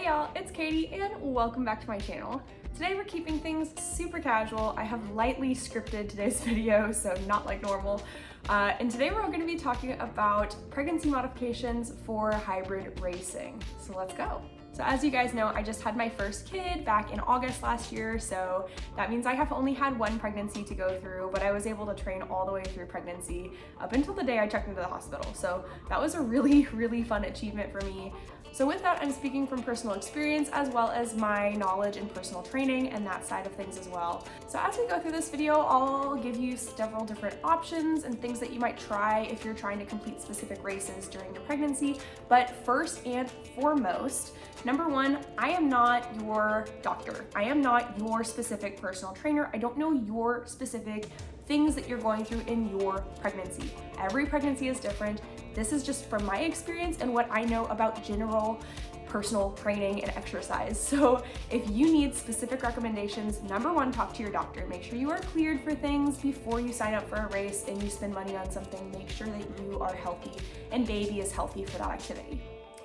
y'all, it's Katie and welcome back to my channel. Today we're keeping things super casual. I have lightly scripted today's video, so not like normal. And today we're going to be talking about pregnancy modifications for hybrid racing. So let's go. So as you guys know, I just had my first kid back in August last year, so that means I have only had one pregnancy to go through, but I was able to train all the way through pregnancy up until the day I checked into the hospital. So that was a really fun achievement for me. So with that, I'm speaking from personal experience as well as my knowledge in personal training and that side of things as well. So as we go through this video, I'll give you several different options and things that you might try if you're trying to complete specific races during your pregnancy. But first and foremost, number one, I am not your doctor. I am not your specific personal trainer. I don't know your specific things that you're going through in your pregnancy. Every pregnancy is different. This is just from my experience and what I know about general personal training and exercise. So if you need specific recommendations, number one, talk to your doctor. Make sure you are cleared for things before you sign up for a race and you spend money on something. Make sure that you are healthy and baby is healthy for that activity.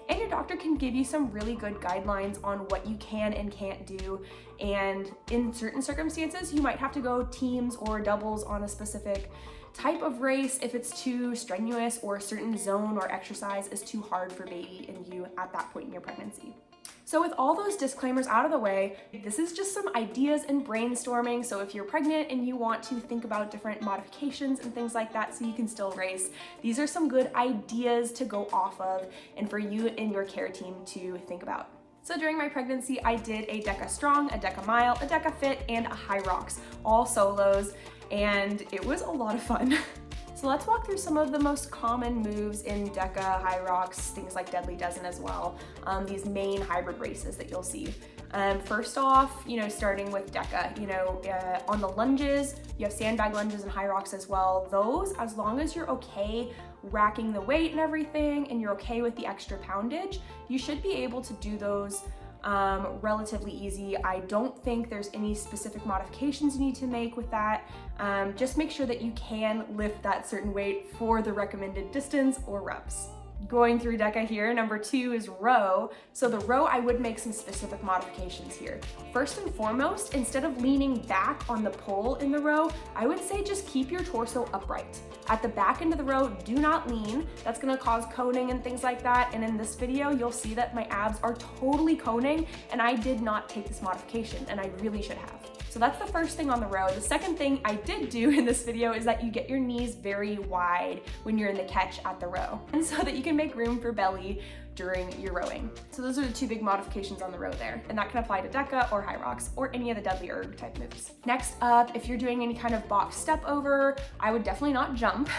And your doctor can give you some really good guidelines on what you can and can't do. And in certain circumstances, you might have to go teams or doubles on a specific type of race if it's too strenuous or a certain zone or exercise is too hard for baby and you at that point in your pregnancy. So with all those disclaimers out of the way, this is just some ideas and brainstorming. So if you're pregnant and you want to think about different modifications and things like that so you can still race, these are some good ideas to go off of and for you and your care team to think about. So during my pregnancy, I did a Deka Strong, a Deka Mile, a Deka Fit, and a Hyrox, all solos, and it was a lot of fun. So let's walk through some of the most common moves in Deka, Hyrox, things like Deadly Dozen as well, these main hybrid races that you'll see. First off, starting with Deka, on the lunges, you have sandbag lunges and Hyrox as well. Those, as long as you're okay racking the weight and everything, and you're okay with the extra poundage, you should be able to do those relatively easy. I don't think there's any specific modifications you need to make with that. Just make sure that you can lift that certain weight for the recommended distance or reps. Going through Deka here, number two is row. So the row, I would make some specific modifications here. First and foremost, instead of leaning back on the pole in the row, I would say just keep your torso upright. At the back end of the row, do not lean. That's gonna cause coning and things like that. And in this video, you'll see that my abs are totally coning and I did not take this modification and I really should have. So that's the first thing on the row. The second thing I did do in this video is that you get your knees very wide when you're in the catch at the row, and so that you can make room for belly during your rowing. So those are the two big modifications on the row there, and that can apply to Deka or Hyrox or any of the deadly erg type moves. Next up, if you're doing any kind of box step over, I would definitely not jump.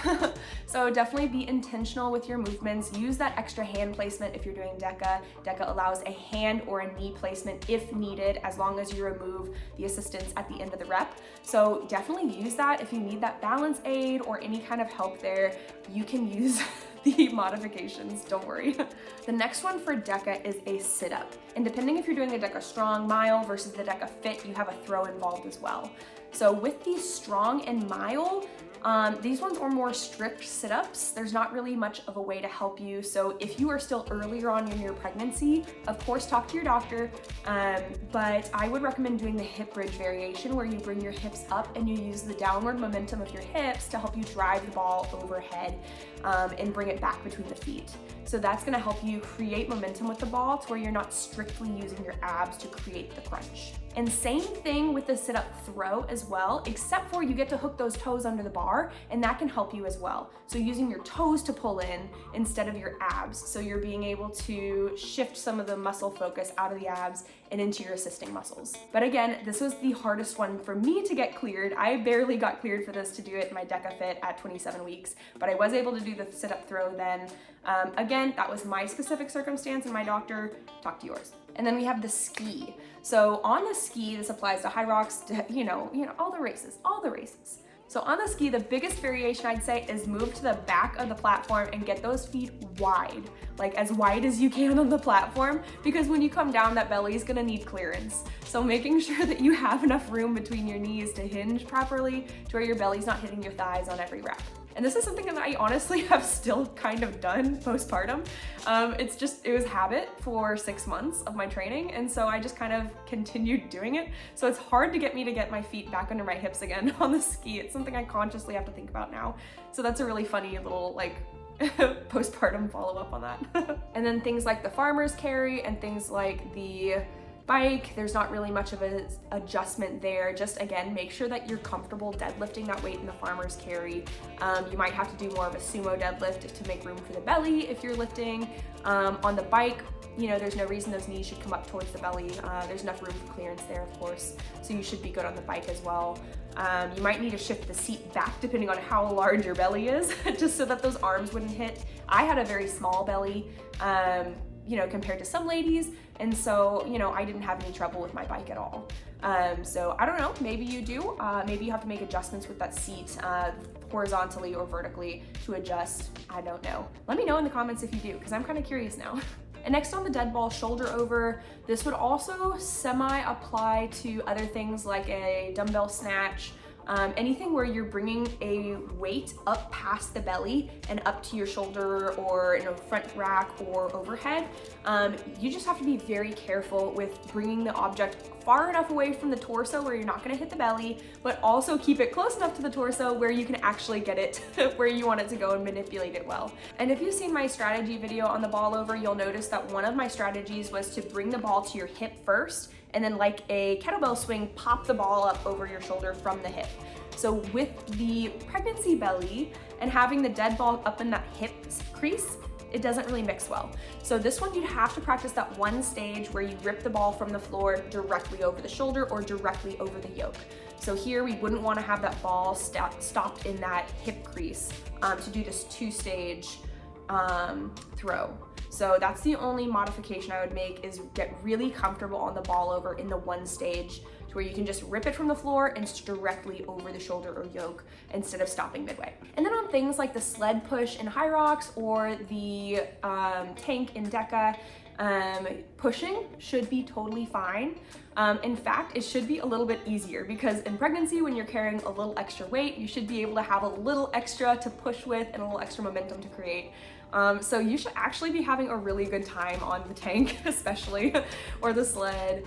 So definitely be intentional with your movements. Use that extra hand placement if you're doing Deka. Deka allows a hand or a knee placement if needed, as long as you remove the assistance at the end of the rep. So definitely use that if you need that balance aid or any kind of help there. You can use the modifications, don't worry. The next one for Deka is a sit-up. And depending if you're doing a Deka Strong Mile versus the Deka Fit, you have a throw involved as well. So with the Strong and Mile, these ones are more strict sit-ups. There's not really much of a way to help you. So if you are still earlier on in your pregnancy, of course, talk to your doctor. But I would recommend doing the hip bridge variation where you bring your hips up and you use the downward momentum of your hips to help you drive the ball overhead and bring it back between the feet. So that's gonna help you create momentum with the ball to where you're not strictly using your abs to create the crunch. And same thing with the sit-up throw as well, except for you get to hook those toes under the bar, and that can help you as well. So using your toes to pull in instead of your abs. So you're being able to shift some of the muscle focus out of the abs and into your assisting muscles. But again, this was the hardest one for me to get cleared. I barely got cleared for this to do it in my Deka Fit at 27 weeks, but I was able to do the sit-up throw then. Again, that was my specific circumstance and my doctor. Talk to yours. And then we have the ski. So on the ski, this applies to Hyrox, all the races. So on the ski, the biggest variation I'd say is move to the back of the platform and get those feet wide, like as wide as you can on the platform, because when you come down, that belly is gonna need clearance. So making sure that you have enough room between your knees to hinge properly to where your belly's not hitting your thighs on every rep. And this is something that I honestly have still kind of done postpartum. It was habit for 6 months of my training, and so I just kind of continued doing it. So it's hard to get me to get my feet back under my hips again on the ski. It's something I consciously have to think about now. So that's a really funny little like postpartum follow-up on that. And then things like the farmer's carry and things like the bike, there's not really much of an adjustment there. Just again, make sure that you're comfortable deadlifting that weight in the farmer's carry. You might have to do more of a sumo deadlift to make room for the belly if you're lifting. On the bike, you know, there's no reason those knees should come up towards the belly. There's enough room for clearance there, of course, so you should be good on the bike as well. You might need to shift the seat back depending on how large your belly is, just so that those arms wouldn't hit. I had a very small belly, you know, compared to some ladies, and so, you know, I didn't have any trouble with my bike at all. So I don't know, maybe you do. Maybe you have to make adjustments with that seat, horizontally or vertically to adjust. I don't know. Let me know in the comments if you do, because I'm kind of curious now. And next on the dead ball, shoulder over. This would also semi-apply to other things like a dumbbell snatch, anything where you're bringing a weight up past the belly and up to your shoulder or in a front rack or overhead. You just have to be very careful with bringing the object far enough away from the torso where you're not gonna hit the belly, but also keep it close enough to the torso where you can actually get it where you want it to go and manipulate it well. And if you've seen my strategy video on the ball over, you'll notice that one of my strategies was to bring the ball to your hip first, and then like a kettlebell swing, pop the ball up over your shoulder from the hip. So with the pregnancy belly and having the dead ball up in that hip crease, it doesn't really mix well. So this one, you'd have to practice that one stage where you rip the ball from the floor directly over the shoulder or directly over the yoke. So here we wouldn't want to have that ball stopped in that hip crease to do this 2-stage throw. So that's the only modification I would make, is get really comfortable on the ball over in the 1 stage to where you can just rip it from the floor and it's directly over the shoulder or yoke instead of stopping midway. And then on things like the sled push in Hyrox or the tank in Deka, pushing should be totally fine. In fact, it should be a little bit easier because in pregnancy, when you're carrying a little extra weight, you should be able to have a little extra to push with and a little extra momentum to create. So you should actually be having a really good time on the tank, especially, or the sled.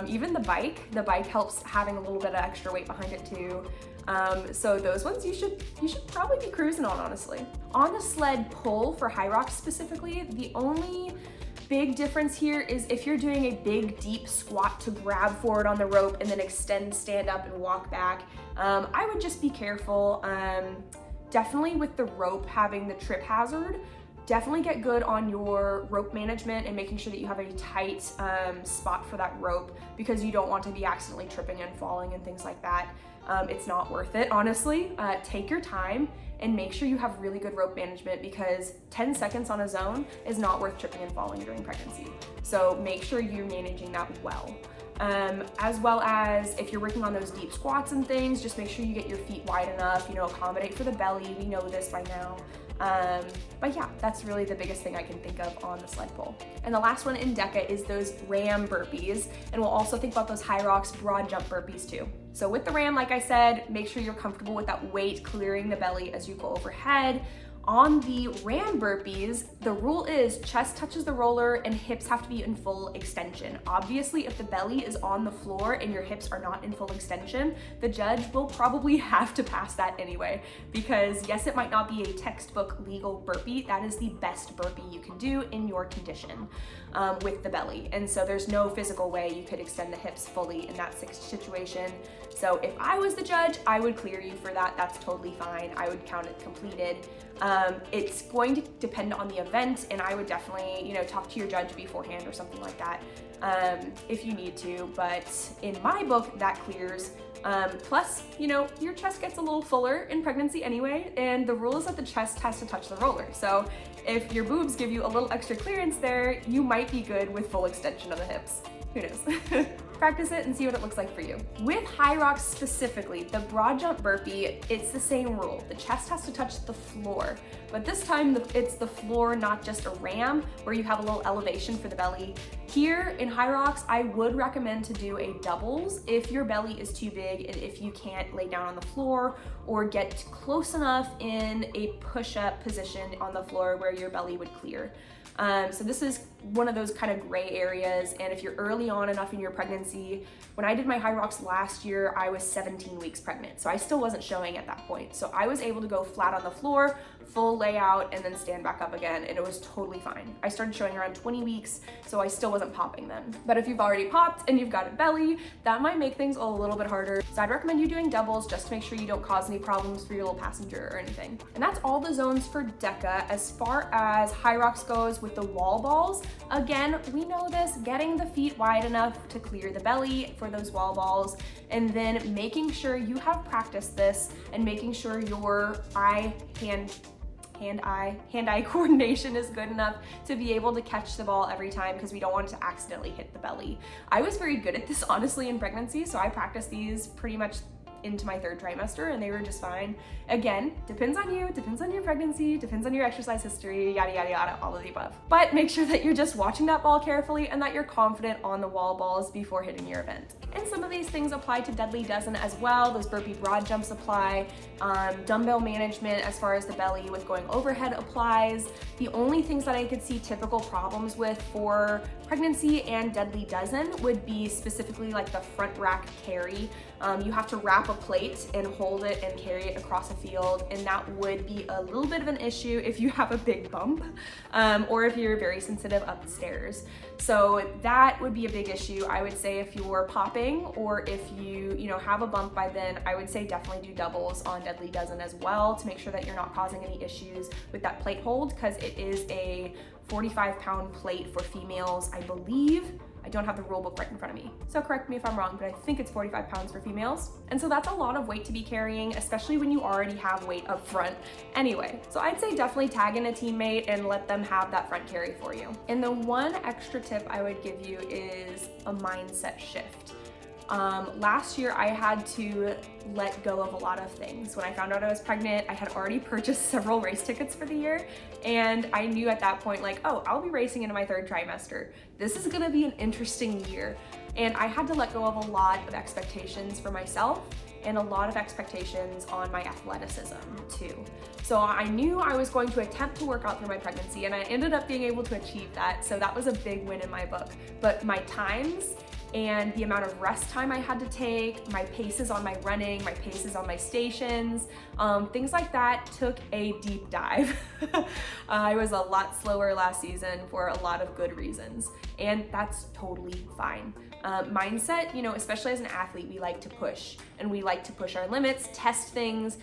Even the bike helps having a little bit of extra weight behind it too. So those ones you should probably be cruising on, honestly. On the sled pull for Hyrox specifically, the only big difference here is if you're doing a big deep squat to grab forward on the rope and then extend, stand up and walk back, I would just be careful. Definitely with the rope having the trip hazard, definitely get good on your rope management and making sure that you have a tight spot for that rope, because you don't want to be accidentally tripping and falling and things like that. It's not worth it, honestly. Take your time and make sure you have really good rope management, because 10 seconds on a zone is not worth tripping and falling during pregnancy. So make sure you're managing that well. As well as if you're working on those deep squats and things, just make sure you get your feet wide enough, you know, accommodate for the belly. We know this by now. But yeah, that's really the biggest thing I can think of on the sled pull. And the last one in Deka is those ram burpees, and we'll also think about those Hyrox broad jump burpees too. So with the ram, like I said, make sure you're comfortable with that weight clearing the belly as you go overhead. On the ram burpees, the rule is chest touches the roller and hips have to be in full extension. Obviously, if the belly is on the floor and your hips are not in full extension, the judge will probably have to pass that anyway, because yes, it might not be a textbook legal burpee. That is the best burpee you can do in your condition with the belly. And so there's no physical way you could extend the hips fully in that situation. So if I was the judge, I would clear you for that. That's totally fine. I would count it completed. It's going to depend on the event, and I would definitely, you know, talk to your judge beforehand or something like that if you need to. But in my book, that clears. Plus, you know, your chest gets a little fuller in pregnancy anyway, and the rule is that the chest has to touch the roller. So if your boobs give you a little extra clearance there, you might be good with full extension of the hips. Who knows? Practice it and see what it looks like for you. With Hyrox specifically, the broad jump burpee, it's the same rule. The chest has to touch the floor, but this time it's the floor, not just a ram where you have a little elevation for the belly. Here in Hyrox, I would recommend to do a doubles if your belly is too big and if you can't lay down on the floor or get close enough in a push-up position on the floor where your belly would clear. So this is one of those kind of gray areas, and if you're early on enough in your pregnancy, when I did my Hyrox last year, I was 17 weeks pregnant, so I still wasn't showing at that point. So I was able to go flat on the floor, full layout, and then stand back up again, and it was totally fine. I started showing around 20 weeks, so I still wasn't popping then. But if you've already popped and you've got a belly, that might make things a little bit harder. So I'd recommend you doing doubles just to make sure you don't cause any problems for your little passenger or anything. And that's all the zones for Deka. As far as Hyrox goes with the wall balls, again, we know this, getting the feet wide enough to clear the belly for those wall balls, and then making sure you have practiced this and making sure your hand-eye coordination is good enough to be able to catch the ball every time, because we don't want it to accidentally hit the belly. I was very good at this honestly in pregnancy, so I practiced these pretty much into my 3rd trimester and they were just fine. Again, depends on you, depends on your pregnancy, depends on your exercise history, yada, yada, yada, all of the above. But make sure that you're just watching that ball carefully and that you're confident on the wall balls before hitting your event. And some of these things apply to deadly dozen as well. Those burpee broad jumps apply. Dumbbell management as far as the belly with going overhead applies. The only things that I could see typical problems with for pregnancy and deadly dozen would be specifically like the front rack carry. You have to wrap a plate and hold it and carry it across a field, and that would be a little bit of an issue if you have a big bump or if you're very sensitive up the stairs. So that would be a big issue. I would say if you're popping or if you have a bump by then, I would say definitely do doubles on deadly dozen as well to make sure that you're not causing any issues with that plate hold, because it is a 45-pound plate for females, I believe. I don't have the rule book right in front of me, so correct me if I'm wrong, but I think it's 45 pounds for females. And so that's a lot of weight to be carrying, especially when you already have weight up front anyway. So I'd say definitely tag in a teammate and let them have that front carry for you. And the one extra tip I would give you is a mindset shift. Last year I had to let go of a lot of things. When I found out I was pregnant, I had already purchased several race tickets for the year, and I knew at that point, like, oh, I'll be racing into my 3rd trimester. This is gonna be an interesting year. And I had to let go of a lot of expectations for myself and a lot of expectations on my athleticism too. So I knew I was going to attempt to work out through my pregnancy, and I ended up being able to achieve that. So that was a big win in my book. But my times and the amount of rest time I had to take, my paces on my running, my paces on my stations, things like that took a deep dive. I was a lot slower last season for a lot of good reasons, and that's totally fine. Mindset, especially as an athlete, we like to push, and we like to push our limits, test things,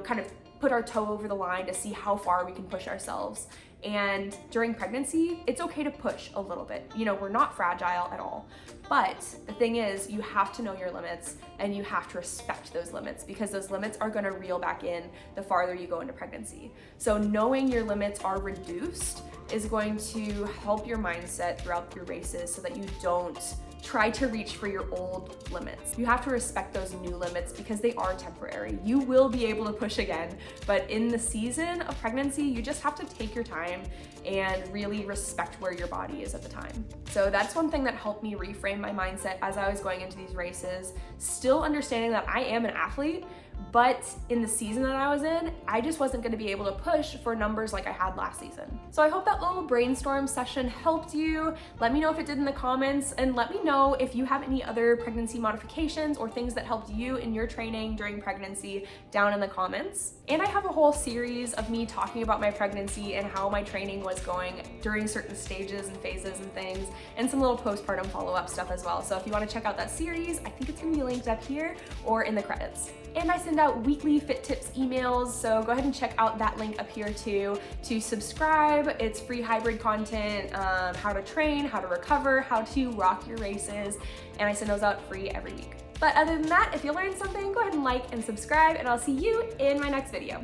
kind of put our toe over the line to see how far we can push ourselves. And during pregnancy, it's okay to push a little bit. We're not fragile at all. But the thing is, you have to know your limits and you have to respect those limits, because those limits are gonna reel back in the farther you go into pregnancy. So knowing your limits are reduced is going to help your mindset throughout your races so that you don't try to reach for your old limits. You have to respect those new limits because they are temporary. You will be able to push again, but in the season of pregnancy, you just have to take your time and really respect where your body is at the time. So that's one thing that helped me reframe my mindset as I was going into these races, still understanding that I am an athlete, but in the season that I was in, I just wasn't gonna be able to push for numbers like I had last season. So I hope that little brainstorm session helped you. Let me know if it did in the comments, and let me know if you have any other pregnancy modifications or things that helped you in your training during pregnancy down in the comments. And I have a whole series of me talking about my pregnancy and how my training was going during certain stages and phases and things, and some little postpartum follow-up stuff as well. So if you wanna check out that series, I think it's gonna be linked up here or in the credits. And I send out weekly fit tips emails, so go ahead and check out that link up here too to subscribe. It's free hybrid content, how to train, how to recover, how to rock your races, and I send those out free every week. But other than that, if you learned something, go ahead and like and subscribe, and I'll see you in my next video.